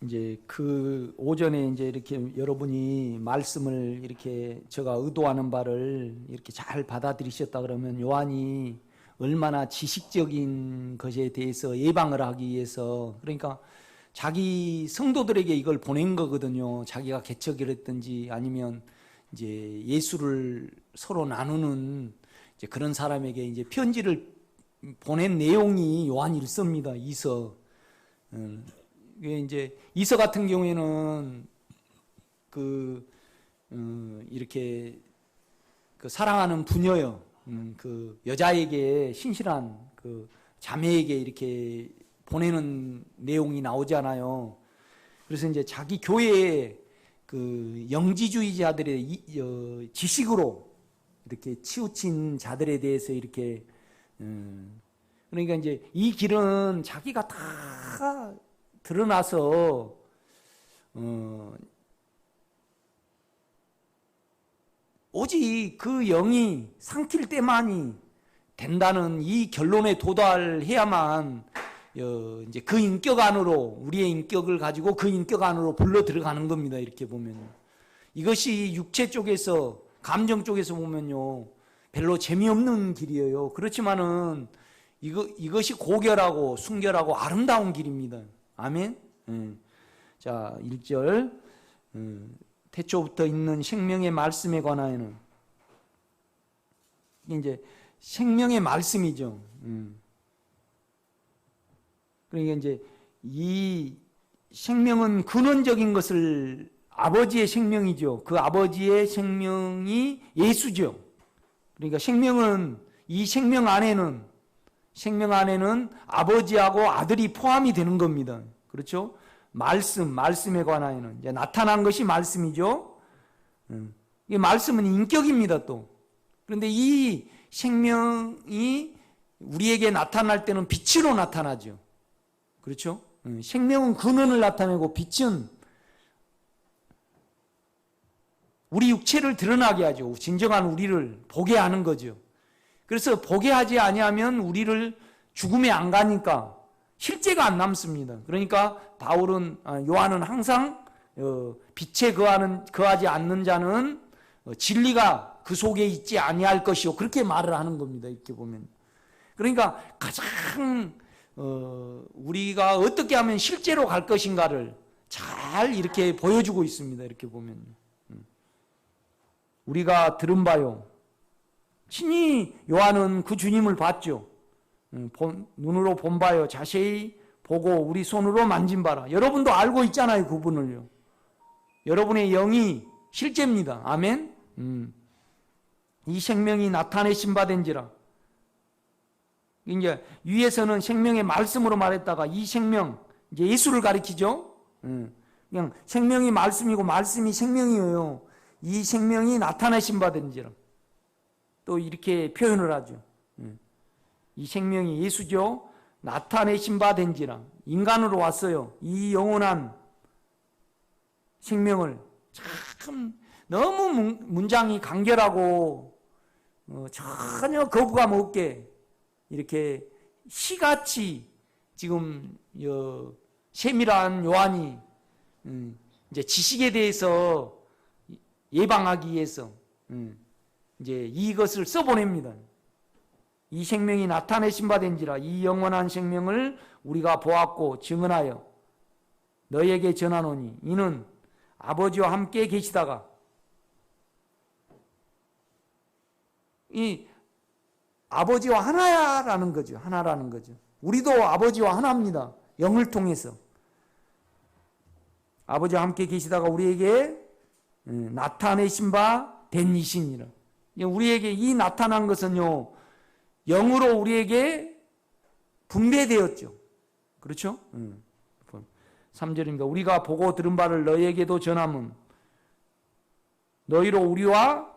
이제 그 오전에 이제 이렇게 여러분이 말씀을 이렇게 제가 의도하는 바를 이렇게 잘 받아들이셨다 그러면 요한이 얼마나 지식적인 것에 대해서 예방을 하기 위해서, 그러니까 자기 성도들에게 이걸 보낸 거거든요. 자기가 개척을 했든지 아니면 이제 예수를 서로 나누는 이제 그런 사람에게 이제 편지를 보낸 내용이 요한 일서입니다. 이서. 이제 이서 같은 경우에는 이렇게 그 사랑하는 부녀요, 그 여자에게 신실한 그 자매에게 이렇게 보내는 내용이 나오잖아요. 그래서 이제 자기 교회의 그 영지주의자들의 지식으로 이렇게 치우친 자들에 대해서 이렇게 그러니까 이제 이 길은 자기가 다 드러나서 오직 그 영이 삼킬 때만이 된다는 이 결론에 도달해야만 이제 그 인격 안으로, 우리의 인격을 가지고 그 인격 안으로 불러 들어가는 겁니다. 이렇게 보면 이것이 육체 쪽에서, 감정 쪽에서 보면요 별로 재미없는 길이에요. 그렇지만은 이것이 고결하고 순결하고 아름다운 길입니다. 아멘. 자, 1절 태초부터 있는 생명의 말씀에 관하여는, 이제 생명의 말씀이죠. 그러니까 이제 이 생명은 근원적인 것을, 아버지의 생명이죠. 그 아버지의 생명이 예수죠. 그러니까 생명은, 이 생명 안에는 아버지하고 아들이 포함이 되는 겁니다. 그렇죠? 말씀에 관하여는 이제 나타난 것이 말씀이죠. 이 말씀은 인격입니다, 또. 그런데 이 생명이 우리에게 나타날 때는 빛으로 나타나죠. 그렇죠? 생명은 근원을 나타내고 빛은 우리 육체를 드러나게 하죠. 진정한 우리를 보게 하는 거죠. 그래서 보게 하지 아니하면 우리를 죽음에 안 가니까 실제가 안 남습니다. 그러니까 요한은 항상 빛에 거하지 않는 자는 진리가 그 속에 있지 아니할 것이요, 그렇게 말을 하는 겁니다. 이렇게 보면. 그러니까 가장 우리가 어떻게 하면 실제로 갈 것인가를 잘 이렇게 보여주고 있습니다. 이렇게 보면. 우리가 들은 바요. 친히 요한은 그 주님을 봤죠. 눈으로 본 바요. 자세히 보고 우리 손으로 만진 바라. 여러분도 알고 있잖아요, 그분을요. 여러분의 영이 실제입니다. 아멘. 이 생명이 나타내신 바 된지라. 이제 위에서는 생명의 말씀으로 말했다가 이 생명, 이제 예수를 가리키죠. 그냥 생명이 말씀이고 말씀이 생명이에요. 이 생명이 나타내신 바 된지라. 또 이렇게 표현을 하죠. 이 생명이 예수죠. 나타내신 바 된지라. 인간으로 왔어요. 이 영원한 생명을, 참 너무 문장이 간결하고 전혀 거부감 없게 이렇게 시같이 지금 세밀한 요한이 이제 지식에 대해서 예방하기 위해서 이제 이것을 써보냅니다. 이 생명이 나타내신 바 된지라. 이 영원한 생명을 우리가 보았고 증언하여 너에게 전하노니 이는 아버지와 함께 계시다가, 이 아버지와 하나라는 거죠. 하나라는 거죠. 우리도 아버지와 하나입니다. 영을 통해서. 아버지와 함께 계시다가 우리에게 나타내신 바 된 이시니라. 우리에게 이 나타난 것은요, 영으로 우리에게 분배되었죠. 그렇죠? 3절입니다. 우리가 보고 들은 바를 너희에게도 전함은 너희로 우리와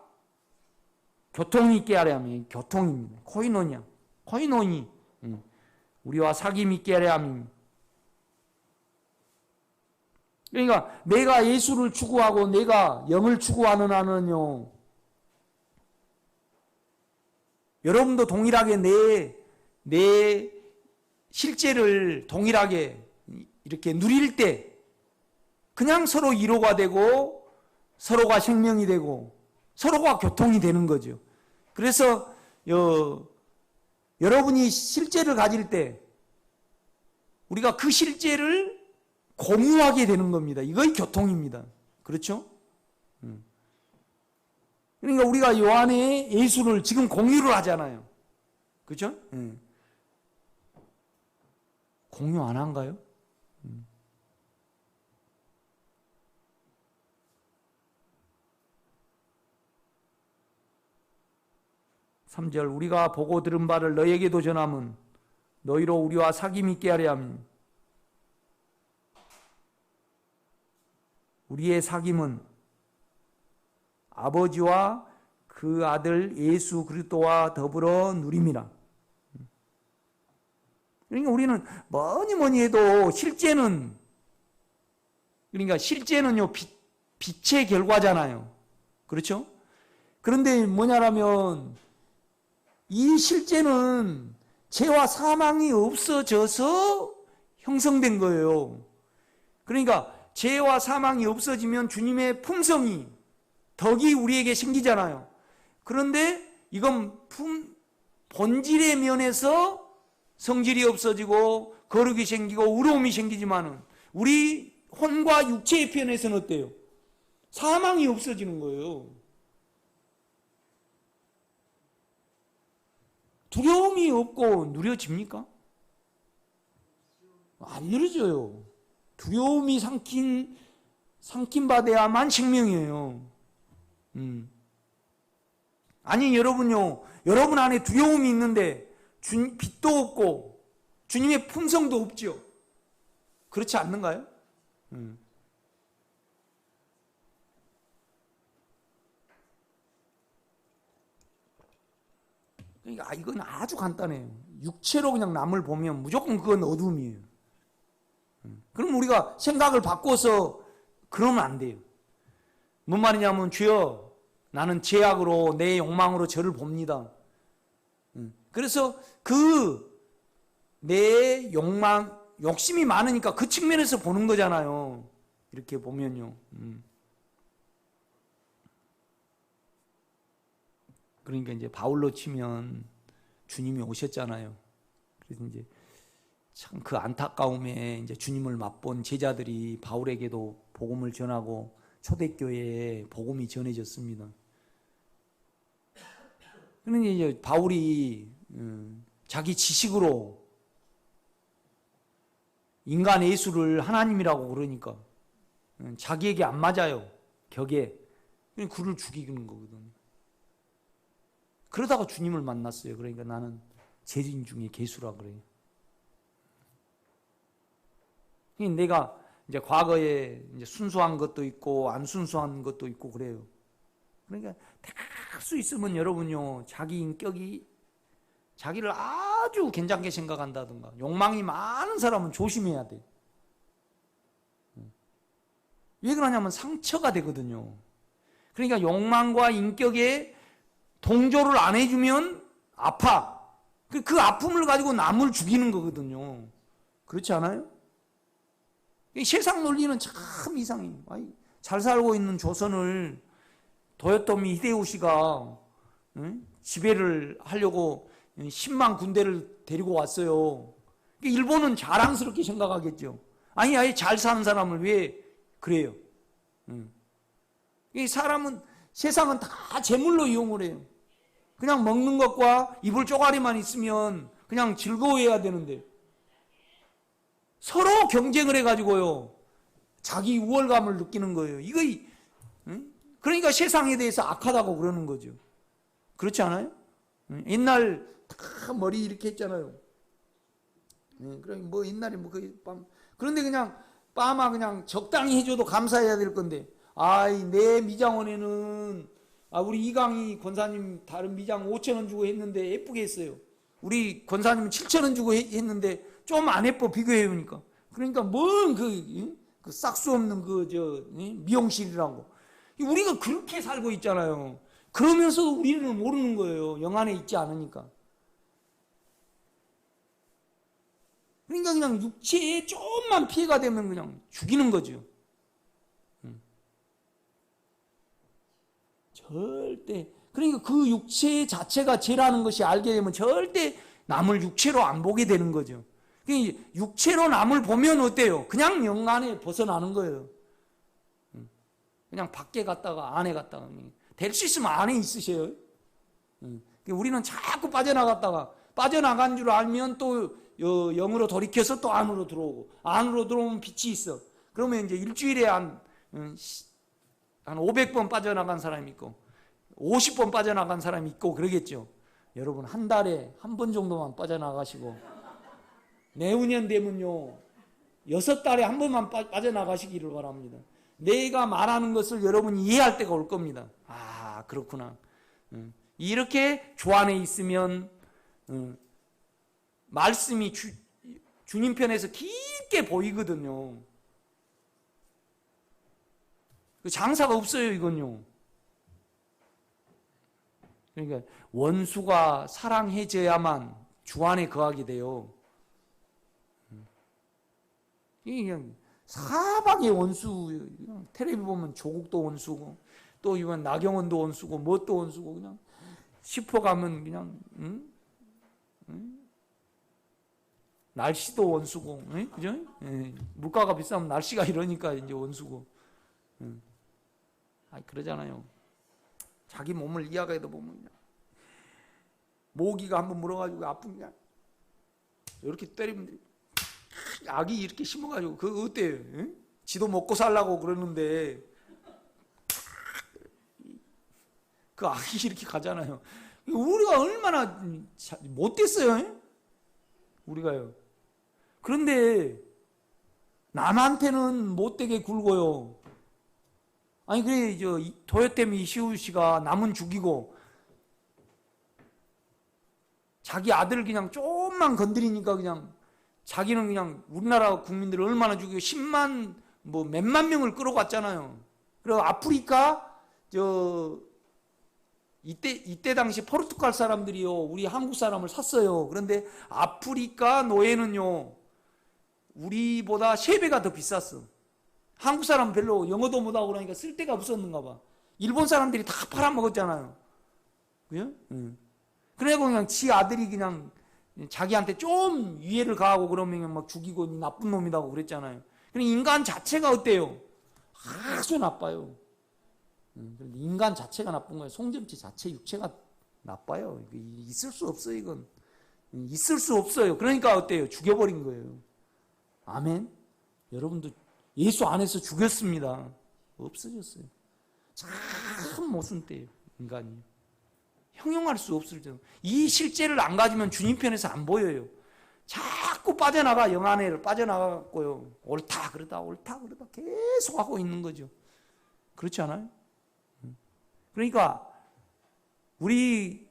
교통이 있게 하려 함이. 교통입니다. 코이노니아. 코이노니. 우리와 사귐 있게 하려 함이. 그러니까 내가 예수를 추구하고 내가 영을 추구하는 한은요, 여러분도 동일하게 내 실제를 동일하게 이렇게 누릴 때 그냥 서로 위로가 되고 서로가 생명이 되고 서로가 교통이 되는 거죠. 그래서 여러분이 실제를 가질 때 우리가 그 실제를 공유하게 되는 겁니다. 이거의 교통입니다. 그렇죠? 그러니까 우리가 요한의 예수를 지금 공유를 하잖아요. 그렇죠? 공유 안 한가요? 3절 우리가 보고 들은 바를 너에게도 전함은 너희로 우리와 사귐 있게 하려 함이니 우리의 사귐은 아버지와 그 아들 예수 그리스도와 더불어 누림이라. 그러니까 우리는 뭐니 해도 실제는 실제는요 빛의 결과잖아요. 그렇죠? 그런데 뭐냐라면 이 실제는 죄와 사망이 없어져서 형성된 거예요. 그러니까 죄와 사망이 없어지면 주님의 품성이 덕이 우리에게 생기잖아요. 그런데 이건 본질의 면에서 성질이 없어지고 거룩이 생기고 의로움이 생기지만은 우리 혼과 육체의 편에서는 어때요? 사망이 없어지는 거예요. 두려움이 없고 누려집니까? 안 누려져요. 두려움이 삼킨 받아야만 생명이에요. 아니 여러분요, 여러분 안에 두려움이 있는데 빛도 없고 주님의 품성도 없죠. 그렇지 않는가요? 그러니까 이건 아주 간단해요. 육체로 그냥 남을 보면 무조건 그건 어둠이에요. 그럼 우리가 생각을 바꿔서 그러면 안 돼요. 뭔 말이냐면 주여 나는 죄악으로 내 욕망으로 저를 봅니다. 그래서 내 욕심이 많으니까 그 측면에서 보는 거잖아요. 이렇게 보면요. 그러니까 이제 바울로 치면 주님이 오셨잖아요. 그래서 이제 참 그 안타까움에 이제 주님을 맛본 제자들이 바울에게도 복음을 전하고 초대교회에 복음이 전해졌습니다. 그런데 이제 바울이 자기 지식으로 인간 예수를 하나님이라고 그러니까 자기에게 안 맞아요. 격에. 그를 죽이는 거거든요. 그러다가 주님을 만났어요. 그러니까 나는 죄인 중에 괴수라 그래요. 내가 이제 과거에 이제 순수한 것도 있고 안 순수한 것도 있고 그래요. 그러니까 될 수 있으면 여러분요, 자기 인격이 자기를 아주 괜찮게 생각한다든가 욕망이 많은 사람은 조심해야 돼. 왜 그러냐면 상처가 되거든요. 그러니까 욕망과 인격에 동조를 안 해주면 아파. 그 아픔을 가지고 남을 죽이는 거거든요. 그렇지 않아요? 세상 논리는 참 이상해요. 잘 살고 있는 조선을 도요토미 히데요시가 지배를 하려고 10만 군대를 데리고 왔어요. 일본은 자랑스럽게 생각하겠죠. 아예 잘 사는 사람을 왜 그래요? 세상은 다 재물로 이용을 해요. 그냥 먹는 것과 이불 쪼가리만 있으면 그냥 즐거워해야 되는데 서로 경쟁을 해가지고요 자기 우월감을 느끼는 거예요. 그러니까 세상에 대해서 악하다고 그러는 거죠. 그렇지 않아요? 옛날 다 머리 이렇게 했잖아요. 그러니까 옛날에 그런데 그냥 빠마 그냥 적당히 해줘도 감사해야 될 건데 내 미장원에는 우리 이강희 권사님 다른 미장 5,000원 주고 했는데 예쁘게 했어요. 우리 권사님은 7,000원 주고 했는데 좀 안 예뻐 비교해보니까. 그러니까 뭔 그 싹수 없는 미용실이라고. 우리가 그렇게 살고 있잖아요. 그러면서도 우리는 모르는 거예요. 영 안에 있지 않으니까. 그러니까 그냥 육체에 조금만 피해가 되면 그냥 죽이는 거죠. 절대. 그러니까 그 육체 자체가 죄라는 것이 알게 되면 절대 남을 육체로 안 보게 되는 거죠. 그러니까 육체로 남을 보면 어때요? 그냥 영 안에 벗어나는 거예요. 그냥 밖에 갔다가 안에 갔다가. 될 수 있으면 안에 있으셔요. 우리는 자꾸 빠져나간 줄 알면 또 영으로 돌이켜서 또 안으로 들어오고, 안으로 들어오면 빛이 있어. 그러면 이제 일주일에 한 500번 빠져나간 사람이 있고 50번 빠져나간 사람이 있고 그러겠죠. 여러분 한 달에 한 번 정도만 빠져나가시고 내후년 되면요 6달에 한 번만 빠져나가시기를 바랍니다. 내가 말하는 것을 여러분이 이해할 때가 올 겁니다. 아 그렇구나. 이렇게 주 안에 있으면 말씀이 주님 편에서 깊게 보이거든요. 장사가 없어요 이건요. 그러니까 원수가 사랑해져야만 주 안에 거하게 돼요. 이게 그냥 사박의 원수, 텔레비 보면 조국도 원수고 또 이번 나경원도 원수고 뭣도 원수고 그냥 싶어가면 그냥 날씨도 원수고, 그죠? 물가가 비싸면 날씨가 이러니까 이제 원수고, 그러잖아요. 자기 몸을 이야기해도 보면 그냥 모기가 한번 물어가지고 아픈 그냥 이렇게 때리면 악이 이렇게 심어가지고 그거 어때요? 지도 먹고 살라고 그러는데 그 악이 이렇게 가잖아요. 우리가 얼마나 못됐어요? 우리가요. 그런데 남한테는 못되게 굴고요. 아니 그래 도요토미 이시우시가 남은 죽이고 자기 아들을 그냥 조금만 건드리니까 그냥 자기는 그냥 우리나라 국민들을 얼마나 죽이고 10만 뭐 몇만 명을 끌어갔잖아요. 그리고 아프리카 이때 당시 포르투갈 사람들이요 우리 한국 사람을 샀어요. 그런데 아프리카 노예는요 우리보다 3배가 더 비쌌어. 한국 사람 별로 영어도 못하고 그러니까 쓸 데가 없었는가 봐. 일본 사람들이 다 팔아먹었잖아요. 그죠? 그래고 그냥 지 아들이 그냥 자기한테 좀 위해를 가하고 그러면 막 죽이고 나쁜 놈이라고 그랬잖아요. 그러니까 인간 자체가 어때요? 아주 나빠요. 인간 자체가 나쁜 거예요. 송점치 자체 육체가 나빠요. 있을 수 없어요, 이건. 있을 수 없어요. 그러니까 어때요? 죽여버린 거예요. 아멘? 여러분도 예수 안에서 죽였습니다. 없어졌어요. 참 못쓴 때예요, 인간이. 형용할 수 없을 정도. 이 실제를 안 가지면 주님 편에서 안 보여요. 자꾸 빠져나가, 영 안에를 빠져나가고요. 옳다 그러다 계속 하고 있는 거죠. 그렇지 않아요? 그러니까 우리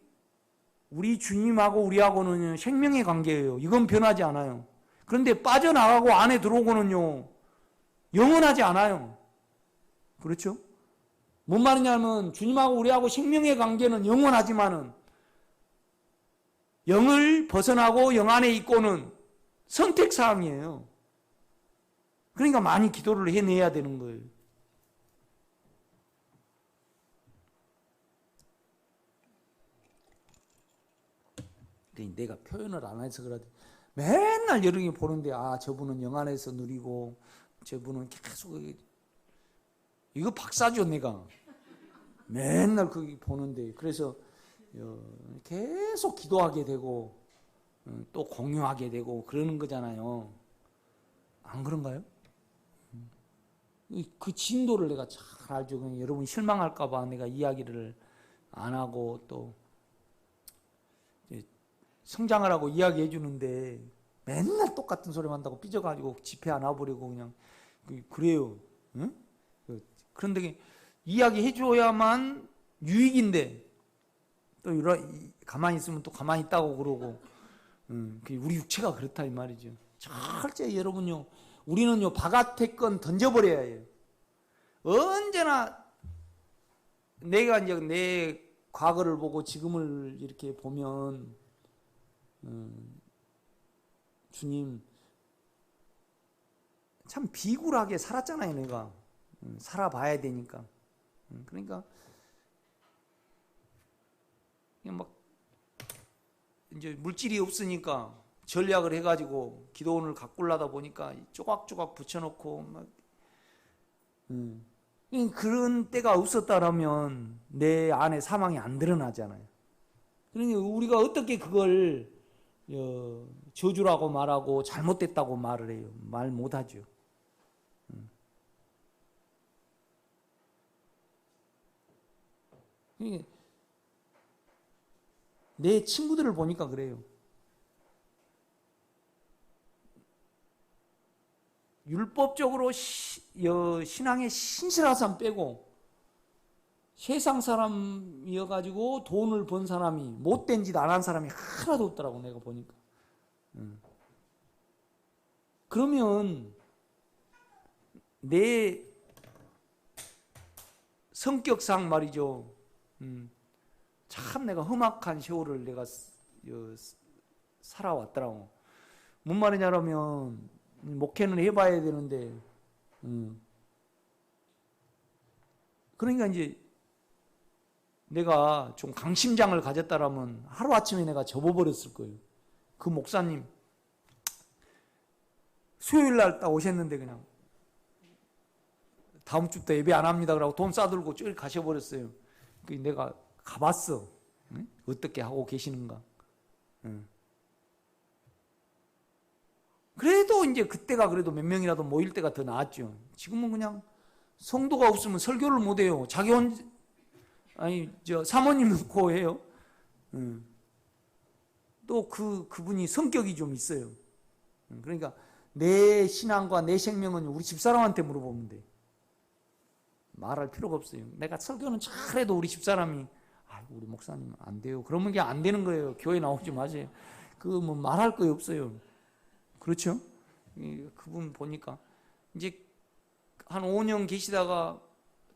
주님하고 우리하고는 생명의 관계예요. 이건 변하지 않아요. 그런데 빠져나가고 안에 들어오고는요 영원하지 않아요. 그렇죠? 뭔 말이냐면 주님하고 우리하고 생명의 관계는 영원하지만은 영을 벗어나고 영 안에 있고는 선택사항이에요. 그러니까 많이 기도를 해내야 되는 거예요. 내가 표현을 안 해서 그러지. 맨날 여러 개 보는데 저분은 영 안에서 누리고 저분은 계속 이거 박사죠 내가. 맨날 거기 보는데 그래서 계속 기도하게 되고 또 공유하게 되고 그러는 거잖아요. 안 그런가요? 그 진도를 내가 잘 알죠. 그냥 여러분 실망할까 봐 내가 이야기를 안 하고 또 성장하라고 이야기해 주는데 맨날 똑같은 소리만 한다고 삐져가지고 집회 안 와버리고 그냥 그래요. 응? 그런데 이야기해 줘야만 유익인데 또 가만히 있으면 또 가만히 있다고 그러고 우리 육체가 그렇다 이 말이죠. 철저히 여러분요 우리는요 바깥의 건 던져버려야 해요. 언제나 내가 이제 내 과거를 보고 지금을 이렇게 보면 주님 참 비굴하게 살았잖아요. 내가 살아봐야 되니까. 그러니까 그냥 막 이제 물질이 없으니까 전략을 해가지고 기도원을 가꾸려다 보니까 조각조각 붙여놓고 막 그런 때가 없었다라면 내 안에 사망이 안 드러나잖아요. 그러니까 우리가 어떻게 그걸 저주라고 말하고 잘못됐다고 말을 해요? 말 못하죠. 내 친구들을 보니까 그래요. 율법적으로 신앙에 신실한 사람 빼고 세상 사람이어가지고 돈을 번 사람이 못된 짓 안 한 사람이 하나도 없더라고 내가 보니까. 그러면 내 성격상 말이죠. 참 내가 험악한 세월을 내가 살아왔더라고. 뭔 말이냐면 목회는 해봐야 되는데 그러니까 이제 내가 좀 강심장을 가졌다라면 하루아침에 내가 접어버렸을 거예요. 그 목사님 수요일날 딱 오셨는데 그냥 다음 주부터 예배 안 합니다 그러고 돈 싸들고 쭉 가셔버렸어요. 내가 가봤어. 어떻게 하고 계시는가. 그래도 이제 그때가 그래도 몇 명이라도 모일 때가 더 나았죠. 지금은 그냥 성도가 없으면 설교를 못 해요. 자기 사모님 놓고 해요. 또 그분이 성격이 좀 있어요. 그러니까 내 신앙과 내 생명은 우리 집사람한테 물어보면 돼. 말할 필요가 없어요. 내가 설교는 잘해도 우리 집사람이 우리 목사님 안 돼요. 그러면 그게 안 되는 거예요. 교회 나오지 마세요. 뭐 말할 거 없어요. 그렇죠? 그분 보니까 이제 한 5년 계시다가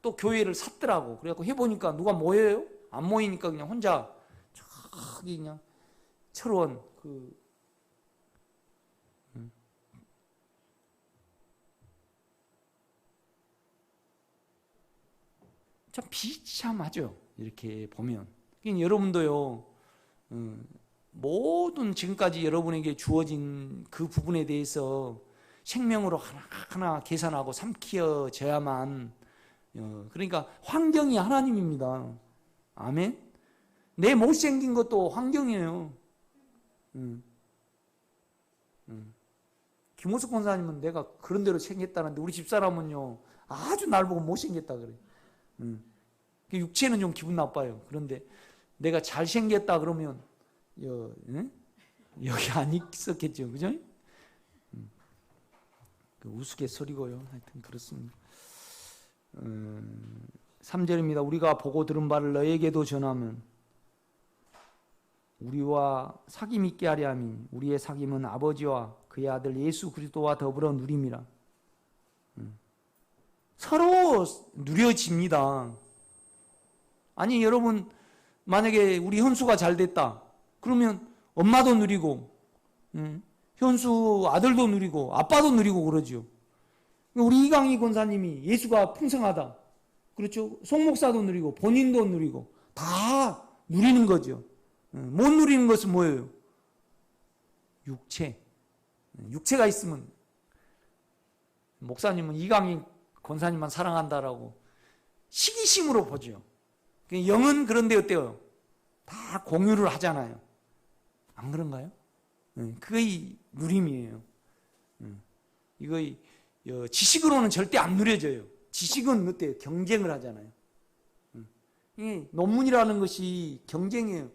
또 교회를 샀더라고. 그래갖고 해보니까 누가 모여요? 안 모이니까 그냥 혼자 저기 그냥 철원 참 비참하죠. 이렇게 보면. 그러니까 여러분도요. 모든 지금까지 여러분에게 주어진 그 부분에 대해서 생명으로 하나하나 계산하고 삼키어져야만 그러니까 환경이 하나님입니다. 아멘. 내 못생긴 것도 환경이에요. 김호석 권사님은 내가 그런 대로 생겼다는데 우리 집사람은요 아주 날 보고 못생겼다 그래. 육체는 좀 기분 나빠요. 그런데 내가 잘생겼다 그러면 여기 안 있었겠죠. 그죠? 우스갯소리고요. 하여튼 그렇습니다. 3절입니다. 우리가 보고 들은 바를 너에게도 전하면 우리와 사귐 있게 하려 함이 우리의 사귐은 아버지와 그의 아들 예수 그리스도와 더불어 누림이라. 서로 누려집니다. 아니 여러분 만약에 우리 현수가 잘 됐다. 그러면 엄마도 누리고 현수 아들도 누리고 아빠도 누리고 그러죠. 우리 이강희 권사님이 예수가 풍성하다. 그렇죠? 송 목사도 누리고 본인도 누리고 다 누리는 거죠. 못 누리는 것은 뭐예요? 육체. 육체가 있으면 목사님은 이강희 권사님만 사랑한다라고 시기심으로 보죠. 영은 그런데 어때요? 다 공유를 하잖아요. 안 그런가요? 그게 누림이에요. 이거 지식으로는 절대 안 누려져요. 지식은 어때요? 경쟁을 하잖아요. 논문이라는 것이 경쟁이에요.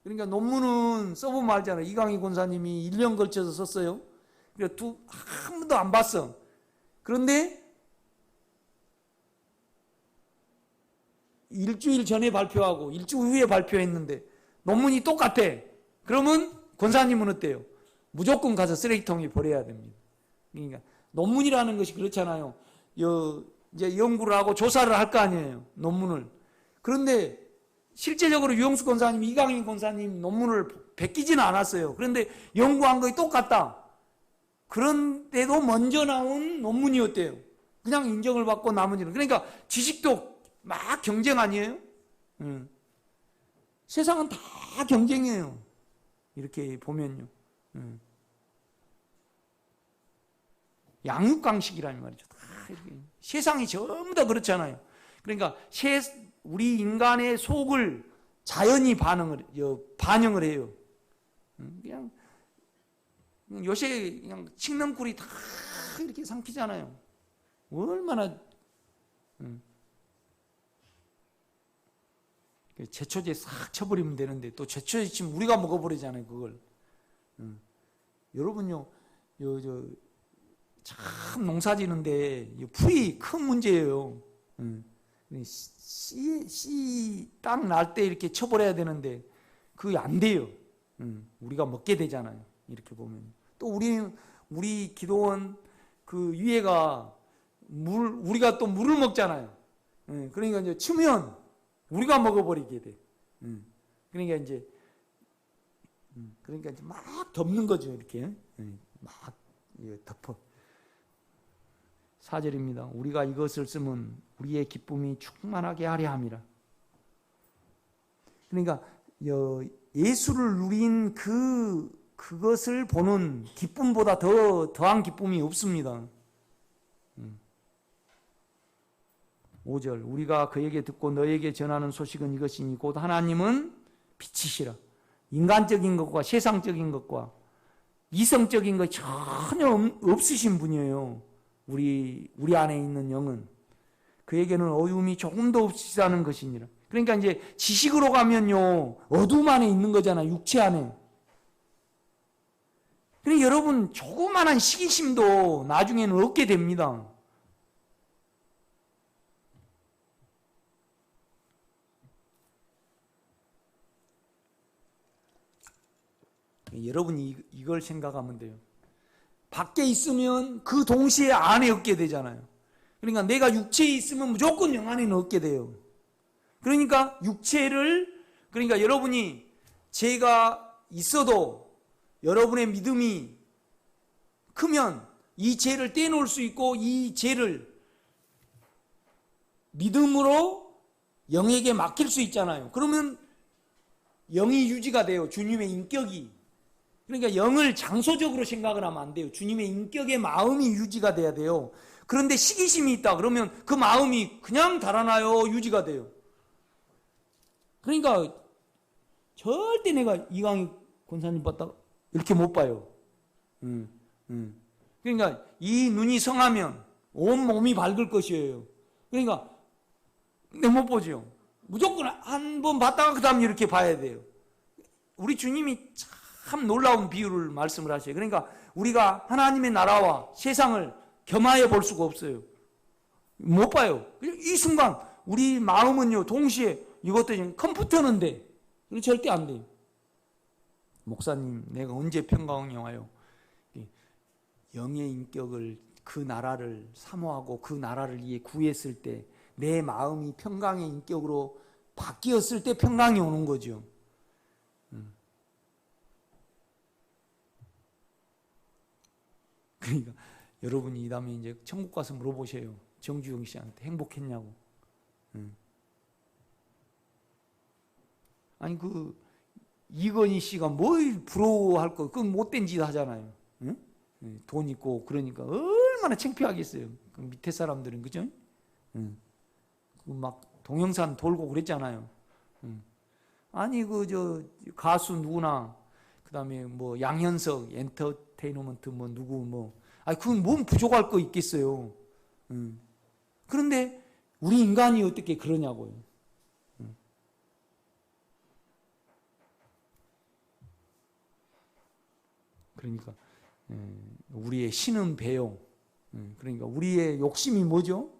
그러니까 논문은 써보면 알잖아요. 이강희 권사님이 1년 걸쳐서 썼어요. 그러니까 한 번도 안 봤어. 그런데 일주일 전에 발표하고 일주일 후에 발표했는데 논문이 똑같아. 그러면 권사님은 어때요? 무조건 가서 쓰레기통에 버려야 됩니다. 그러니까 논문이라는 것이 그렇잖아요. 이제 연구를 하고 조사를 할 거 아니에요. 논문을. 그런데 실제적으로 유영수 권사님, 이강인 권사님 논문을 베끼지는 않았어요. 그런데 연구한 거에 똑같다. 그런데도 먼저 나온 논문이 어때요? 그냥 인정을 받고 나머지는. 그러니까 지식도 막 경쟁 아니에요? 세상은 다 경쟁이에요. 이렇게 보면요. 양육강식이라는 말이죠. 다 이렇게. 세상이 전부 다 그렇잖아요. 그러니까 우리 인간의 속을 자연히 반영을 해요. 그냥 요새 그냥 칡넝쿨이 다 이렇게 삼키잖아요. 얼마나 제초제 싹 쳐버리면 되는데 또 제초제 치면 우리가 먹어버리잖아요. 그걸. 여러분요, 참 농사 지는데 풀이 큰 문제예요. 씨 딱 날 때 이렇게 쳐버려야 되는데 그게 안 돼요. 우리가 먹게 되잖아요. 이렇게 보면 또 우리 기도원 그 위에가 우리가 또 물을 먹잖아요. 그러니까 이제 치면 우리가 먹어버리게 돼. 그러니까 이제 막 덮는 거죠. 이렇게 막 덮어. 4절입니다. 우리가 이것을 쓰면 우리의 기쁨이 충만하게 하려 함이라. 그러니까 예수를 누린 그것을 보는 기쁨보다 더한 기쁨이 없습니다. 5절 우리가 그에게 듣고 너에게 전하는 소식은 이것이니 곧 하나님은 빛이시라. 인간적인 것과 세상적인 것과 이성적인 것 전혀 없으신 분이에요. 우리 안에 있는 영은 그에게는 어두움이 조금도 없이 사는 것이니라. 그러니까 이제 지식으로 가면요 어두움 안에 있는 거잖아요. 육체 안에. 그러니까 여러분 조그만한 시기심도 나중에는 얻게 됩니다. 여러분이 이걸 생각하면 돼요. 밖에 있으면 그 동시에 안에 얻게 되잖아요. 그러니까 내가 육체에 있으면 무조건 영 안에는 얻게 돼요. 그러니까 그러니까 여러분이 죄가 있어도 여러분의 믿음이 크면 이 죄를 떼놓을 수 있고 이 죄를 믿음으로 영에게 맡길 수 있잖아요. 그러면 영이 유지가 돼요. 주님의 인격이. 그러니까 영을 장소적으로 생각을 하면 안 돼요. 주님의 인격의 마음이 유지가 돼야 돼요. 그런데 시기심이 있다 그러면 그 마음이 그냥 달아나요. 유지가 돼요. 그러니까 절대 내가 이강희 권사님 봤다 이렇게 못 봐요. 그러니까 이 눈이 성하면 온 몸이 밝을 것이에요. 그러니까 내가 못 보죠. 무조건 한 번 봤다가 그 다음 이렇게 봐야 돼요. 우리 주님이 참 놀라운 비유를 말씀을 하셔요. 그러니까 우리가 하나님의 나라와 세상을 겸하여 볼 수가 없어요. 못 봐요. 이 순간 우리 마음은요 동시에 이것도 지금 컴퓨터는데 절대 안 돼요. 목사님 내가 언제 평강에 와요? 영의 인격을 그 나라를 사모하고 그 나라를 위해 구했을 때 내 마음이 평강의 인격으로 바뀌었을 때 평강이 오는 거죠. 그러니까 여러분이 이 다음에 이제 천국 가서 물어보세요. 정주영 씨한테 행복했냐고. 아니 이건희 씨가 뭘 부러워할 거? 그건 못된 짓 하잖아요. 돈 있고 그러니까 얼마나 창피하겠어요. 그 밑에 사람들은 그죠? 막 동영상 돌고 그랬잖아요. 아니 가수 누구나 그다음에 뭐 양현석 엔터테인먼트 뭐 누구 아니 그건 뭔 부족할 거 있겠어요. 그런데 우리 인간이 어떻게 그러냐고요. 그러니까 우리의 신은 배용. 그러니까 우리의 욕심이 뭐죠?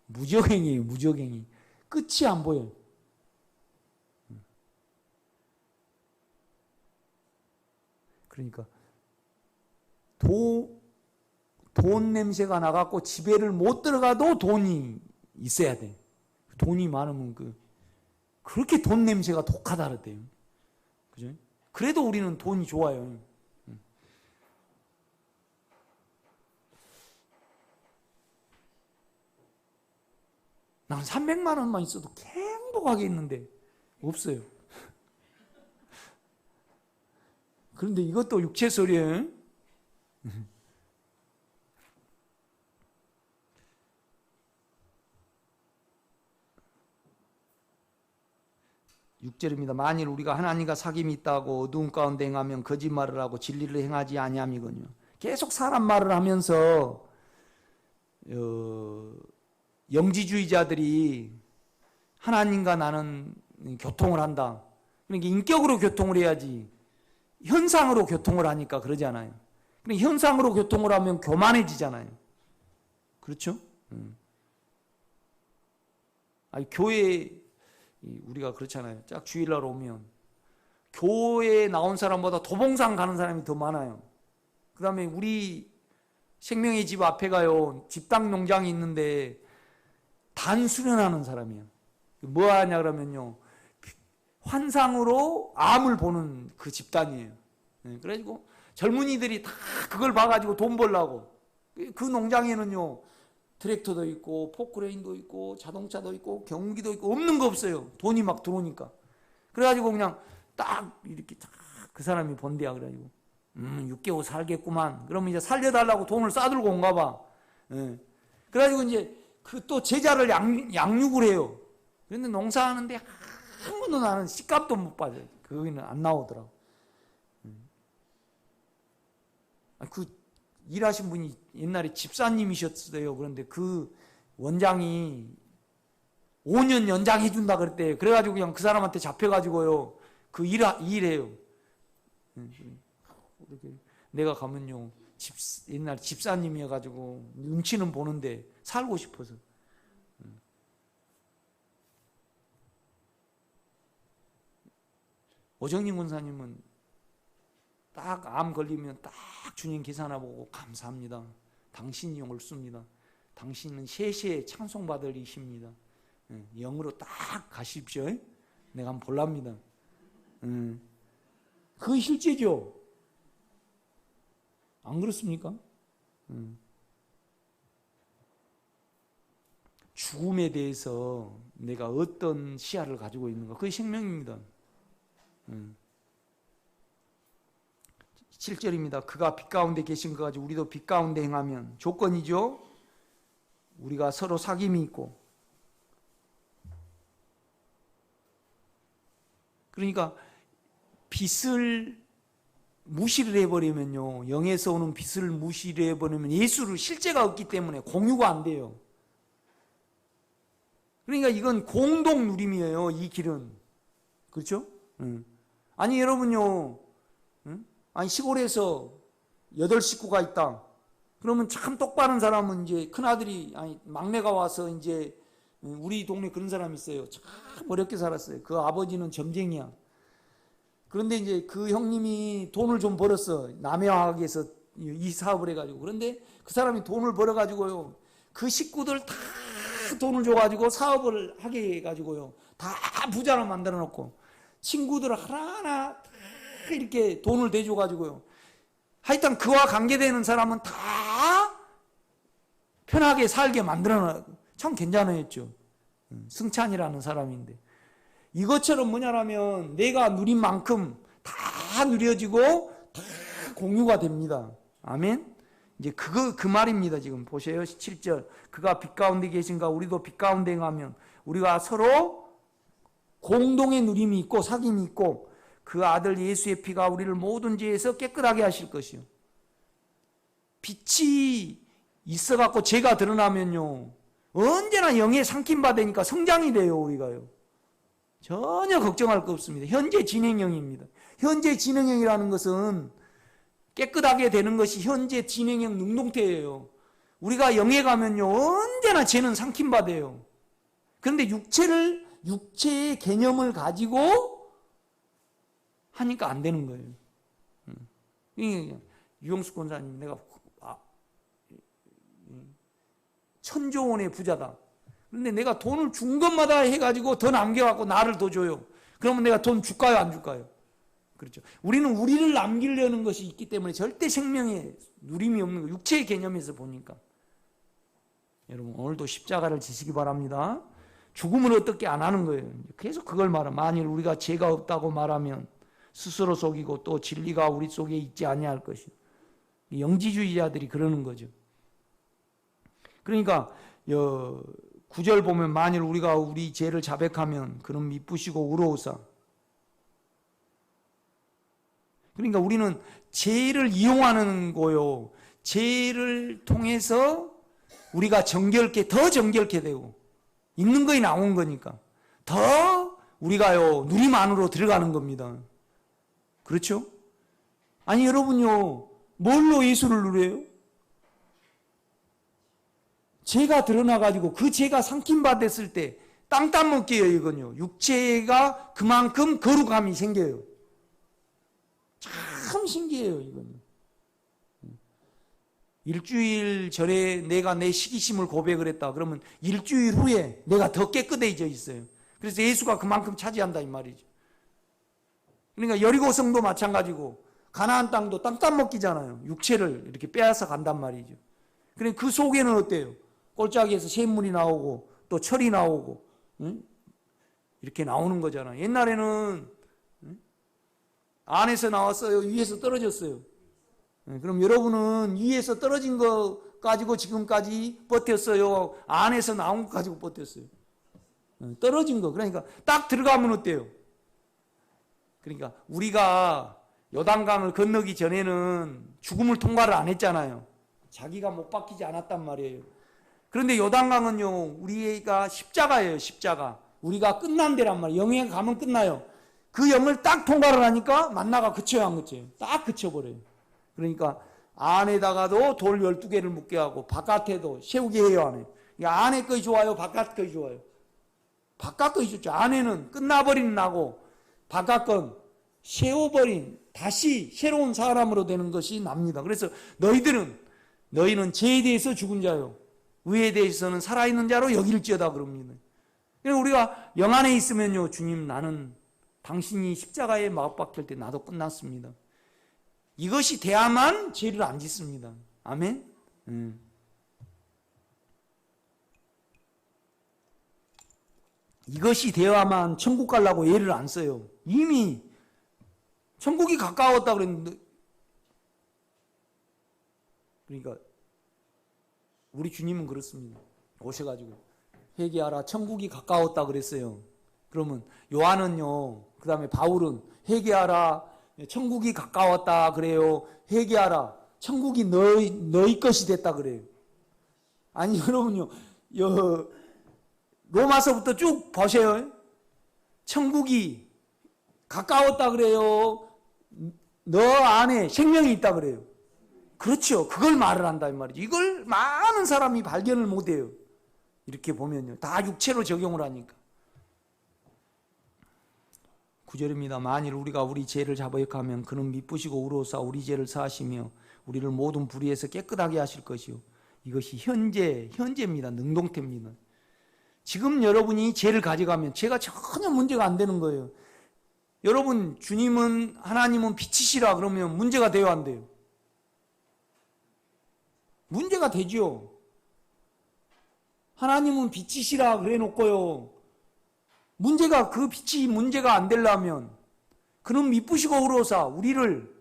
무적행이에요. 무적행이. 끝이 안 보여요. 그러니까 돈 냄새가 나갖고 집에를 못 들어가도 돈이 있어야 돼. 돈이 많으면 그렇게 돈 냄새가 독하다 그랬대요. 그죠? 그래도 우리는 돈이 좋아요. 난 300만 원만 있어도 행복하게 있는데 없어요. 그런데 이것도 육체 소리예요. 6절입니다. 만일 우리가 하나님과 사귐이 있다고 어두운 가운데 행하면 거짓말을 하고 진리를 행하지 아니함이거든요. 계속 사람 말을 하면서 영지주의자들이 하나님과 나는 교통을 한다. 그러니까 인격으로 교통을 해야지 현상으로 교통을 하니까 그러지 않아요. 그러니까 현상으로 교통을 하면 교만해지잖아요. 그렇죠? 아니, 교회 우리가 그렇잖아요. 쫙 주일날 오면 교회에 나온 사람보다 도봉산 가는 사람이 더 많아요. 그 다음에 우리 생명의 집 앞에 가요. 집당 농장이 있는데 단 수련하는 사람이에요. 뭐 하냐 그러면요, 환상으로 암을 보는 그 집단이에요. 그래가지고 젊은이들이 다 그걸 봐가지고 돈 벌라고. 그 농장에는요 트랙터도 있고 포크레인도 있고 자동차도 있고 경기도 있고 없는 거 없어요. 돈이 막 들어오니까. 그래가지고 그냥 딱 이렇게 딱 그 사람이 본대야. 그래가지고 6개월 살겠구만. 그러면 이제 살려달라고 돈을 싸들고 온가 봐. 그래가지고 이제 그 또 제자를 양육을 해요. 그런데 농사하는데 한 번도 나는 씨값도 못 받아요. 거기는 안 나오더라고. 그 일하신 분이 옛날에 집사님이셨어요. 그런데 그 원장이 5년 연장해준다 그랬대. 그래가지고 그냥 그 사람한테 잡혀가지고요. 그 일해요. 내가 가면요, 옛날 집사님이어가지고 눈치는 보는데 살고 싶어서. 오정님 권사님은 딱 암 걸리면 딱 주님 계산하 보고 감사합니다. 당신이 옳습니다. 당신은 세세에 찬송받을 이십니다. 영으로 딱 가십시오. 내가 한번 볼랍니다. 그게 실제죠. 안 그렇습니까? 죽음에 대해서 내가 어떤 시야를 가지고 있는가, 그게 생명입니다. 7절입니다. 그가 빛 가운데 계신 것 같이 우리도 빛 가운데 행하면, 조건이죠. 우리가 서로 사귐이 있고. 그러니까 빛을 무시를 해버리면요, 영에서 오는 빛을 무시를 해버리면 예수를, 실제가 없기 때문에 공유가 안 돼요. 그러니까 이건 공동 누림이에요. 이 길은. 그렇죠? 아니 여러분요, 아니 시골에서 8식구가 있다. 그러면 참 똑바른 사람은 이제 큰아들이, 아니 막내가 와서 이제, 우리 동네 그런 사람이 있어요. 참 어렵게 살았어요. 그 아버지는 점쟁이야. 그런데 이제 그 형님이 돈을 좀 벌었어. 남해화학에서 이 사업을 해가지고. 그런데 그 사람이 돈을 벌어가지고요, 그 식구들 다 돈을 줘가지고 사업을 하게 해가지고요, 다 부자로 만들어 놓고, 친구들 하나하나 다 이렇게 돈을 대줘가지고요, 하여튼 그와 관계되는 사람은 다 편하게 살게 만들어 놔. 참 괜찮았죠. 승찬이라는 사람인데, 이것처럼 뭐냐라면 내가 누린 만큼 다 누려지고 다 공유가 됩니다. 아멘. 이제 그 말입니다. 지금 보세요. 7절. 그가 빛 가운데 계신가 우리도 빛 가운데 행하면 우리가 서로 공동의 누림이 있고 사귐이 있고, 그 아들 예수의 피가 우리를 모든 죄에서 깨끗하게 하실 것이요. 빛이 있어갖고 죄가 드러나면요, 언제나 영에 삼킴받으니까 성장이 돼요. 우리가요, 전혀 걱정할 거 없습니다. 현재 진행형입니다. 현재 진행형이라는 것은 깨끗하게 되는 것이 현재 진행형 능동태예요. 우리가 영에 가면요, 언제나 죄는 삼킴받아요. 그런데 육체의 개념을 가지고 하니까 안 되는 거예요. 유영수 권사님, 내가 천조 원의 부자다. 그런데 내가 돈을 준 것마다 해가지고 더 남겨갖고 나를 더 줘요. 그러면 내가 돈 줄까요, 안 줄까요? 그렇죠. 우리는 우리를 남기려는 것이 있기 때문에 절대 생명에 누림이 없는 거예요. 육체의 개념에서 보니까. 여러분, 오늘도 십자가를 지시기 바랍니다. 죽음을 어떻게 안 하는 거예요. 계속 그걸 말하. 만일 우리가 죄가 없다고 말하면 스스로 속이고 또 진리가 우리 속에 있지 아니할 것이. 영지주의자들이 그러는 거죠. 그러니까 9절 보면 만일 우리가 우리 죄를 자백하면 그는 미쁘시고 의로우사. 그러니까 우리는 죄를 이용하는 거요. 죄를 통해서 우리가 더 정결케 되고 있는 거에 나온 거니까 더 우리가요 누림 안으로 들어가는 겁니다. 그렇죠? 아니 여러분요 뭘로 예수를 누려요? 죄가 드러나가지고 그 죄가 삼킴받았을 때 땅 따먹기예요. 이건요 육체가 그만큼 거룩함이 생겨요. 참 신기해요. 이건 일주일 전에 내가 내 시기심을 고백을 했다 그러면 일주일 후에 내가 더 깨끗해져 있어요. 그래서 예수가 그만큼 차지한다 이 말이죠. 그러니까 여리고성도 마찬가지고 가나안 땅도 땅 따먹기잖아요. 육체를 이렇게 빼앗아 간단 말이죠. 그러니까 그 속에는 어때요? 꼴짝이에서 샘물이 나오고 또 철이 나오고 이렇게 나오는 거잖아요. 옛날에는 안에서 나왔어요? 위에서 떨어졌어요? 그럼 여러분은 위에서 떨어진 거 가지고 지금까지 버텼어요? 안에서 나온 거 가지고 버텼어요? 떨어진 거. 그러니까 딱 들어가면 어때요? 그러니까 우리가 요단강을 건너기 전에는 죽음을 통과를 안 했잖아요. 자기가 못 박히지 않았단 말이에요. 그런데 요단강은요 우리가 십자가예요. 십자가. 우리가 끝난 데란 말이에요. 영에 가면 끝나요. 그 영을 딱 통과를 하니까 만나가 그쳐요 안 그쳐요? 딱 그쳐버려요. 그러니까 안에다가도 돌 12개를 묻게 하고 바깥에도 세우게 해요 안 해요? 안에 것이 좋아요? 바깥 것이 좋아요? 바깥 것이 좋죠. 안에는 끝나버린 나고 바깥 건 세워버린 다시 새로운 사람으로 되는 것이 납니다. 그래서 너희는 죄에 대해서 죽은 자요 의에 대해서는 살아있는 자로 여길지어다 그럽니다. 그러니까 우리가 영 안에 있으면요 주님 나는 당신이 십자가에 못 박힐 때 나도 끝났습니다. 이것이 돼야만 죄를 안 짓습니다. 아멘? 이것이 되어야만 천국 가려고 애를 안 써요. 이미 천국이 가까웠다 그랬는데 그러니까 우리 주님은 그렇습니다. 오셔가지고 회개하라 천국이 가까웠다 그랬어요. 그러면 요한은요 그 다음에 바울은 회개하라 천국이 가까웠다 그래요. 회개하라 천국이 너희 것이 됐다 그래요. 아니 여러분요 로마서부터 쭉 보세요. 천국이 가까웠다 그래요. 너 안에 생명이 있다 그래요. 그렇죠. 그걸 말을 한다 이 말이죠. 이걸 많은 사람이 발견을 못해요. 이렇게 보면요 다 육체로 적용을 하니까. 9절입니다. 만일 우리가 우리 죄를 자백하면 그는 미쁘시고 의로우사 우리 죄를 사하시며 우리를 모든 불의에서 깨끗하게 하실 것이요. 이것이 현재입니다. 능동태입니다. 지금 여러분이 죄를 가져가면 죄가 전혀 문제가 안 되는 거예요. 여러분 하나님은 빛이시라 그러면 문제가 돼요 안 돼요? 문제가 되죠. 하나님은 빛이시라 그래 놓고요. 그 빛이 문제가 안 되려면 그는 미쁘시고 의로우사 우리를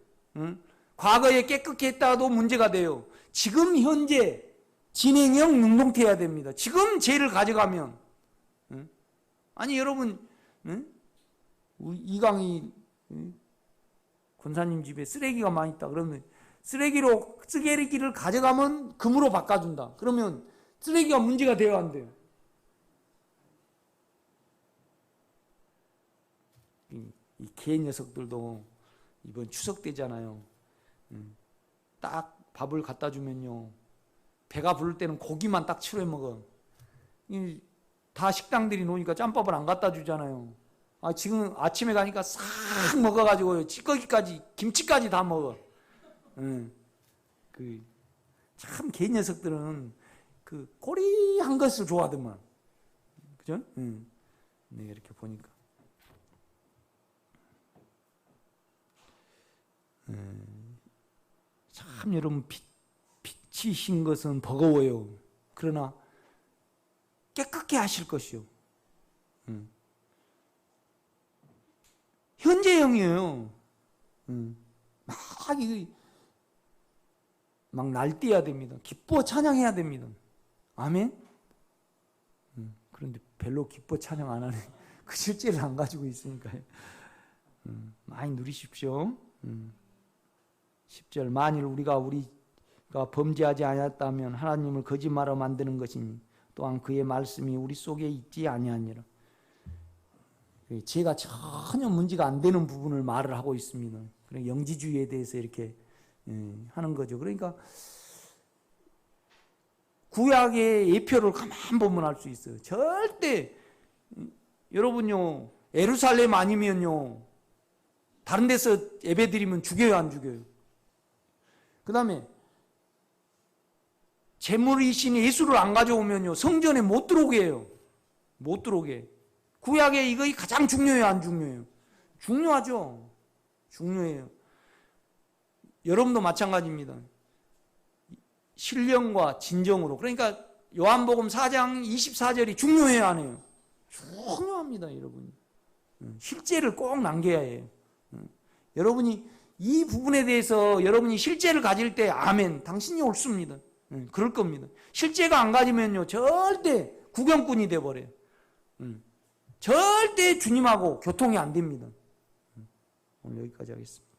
과거에 깨끗게 했다도 문제가 돼요. 지금 현재 진행형 능동태해야 됩니다. 지금 죄를 가져가면 아니 여러분 이강희 권사님 집에 쓰레기가 많이 있다. 그러면 쓰레기를 가져가면 금으로 바꿔준다. 그러면 쓰레기가 문제가 돼야 안 돼요. 이 개 녀석들도 이번 추석 때잖아요. 딱 밥을 갖다 주면요. 배가 부를 때는 고기만 딱 치료해 먹어. 다 식당들이 놓으니까 짬밥을 안 갖다 주잖아요. 지금 아침에 가니까 싹 먹어가지고 찌꺼기까지 김치까지 다 먹어. 참 개 녀석들은 그 꼬리한 것을 좋아하더만. 그죠? 네, 이렇게 보니까. 참 여러분 빛이신 것은 버거워요. 그러나 깨끗게 하실 것이요. 현재형이에요. 막 날뛰어야 됩니다. 기뻐 찬양해야 됩니다. 아멘? 그런데 별로 기뻐 찬양 안 하네. 그 실제를 안 가지고 있으니까요. 많이 누리십시오. 10절 만일 우리가 범죄하지 않았다면 하나님을 거짓말로 만드는 것이니 또한 그의 말씀이 우리 속에 있지 아니하니라. 제가 전혀 문제가 안 되는 부분을 말을 하고 있습니다. 영지주의에 대해서 이렇게 하는 거죠. 그러니까 구약의 예표를 가만 보면 알 수 있어요. 절대 여러분요 예루살렘 아니면요 다른 데서 예배드리면 죽여요, 안 죽여요? 그 다음에 제물이신 예수를 안 가져오면요 성전에 못 들어오게 해요. 못 들어오게. 구약에 이거 가장 중요해요, 안 중요해요? 중요하죠. 중요해요. 여러분도 마찬가지입니다. 신령과 진정으로. 그러니까 요한복음 4장 24절이 중요해요, 안 해요? 중요합니다, 여러분. 실제를 꼭 남겨야 해요. 여러분이 이 부분에 대해서 여러분이 실제를 가질 때 아멘, 당신이 옳습니다. 그럴 겁니다. 실제가 안 가지면요 절대 구경꾼이 돼버려요. 절대 주님하고 교통이 안 됩니다. 오늘 여기까지 하겠습니다.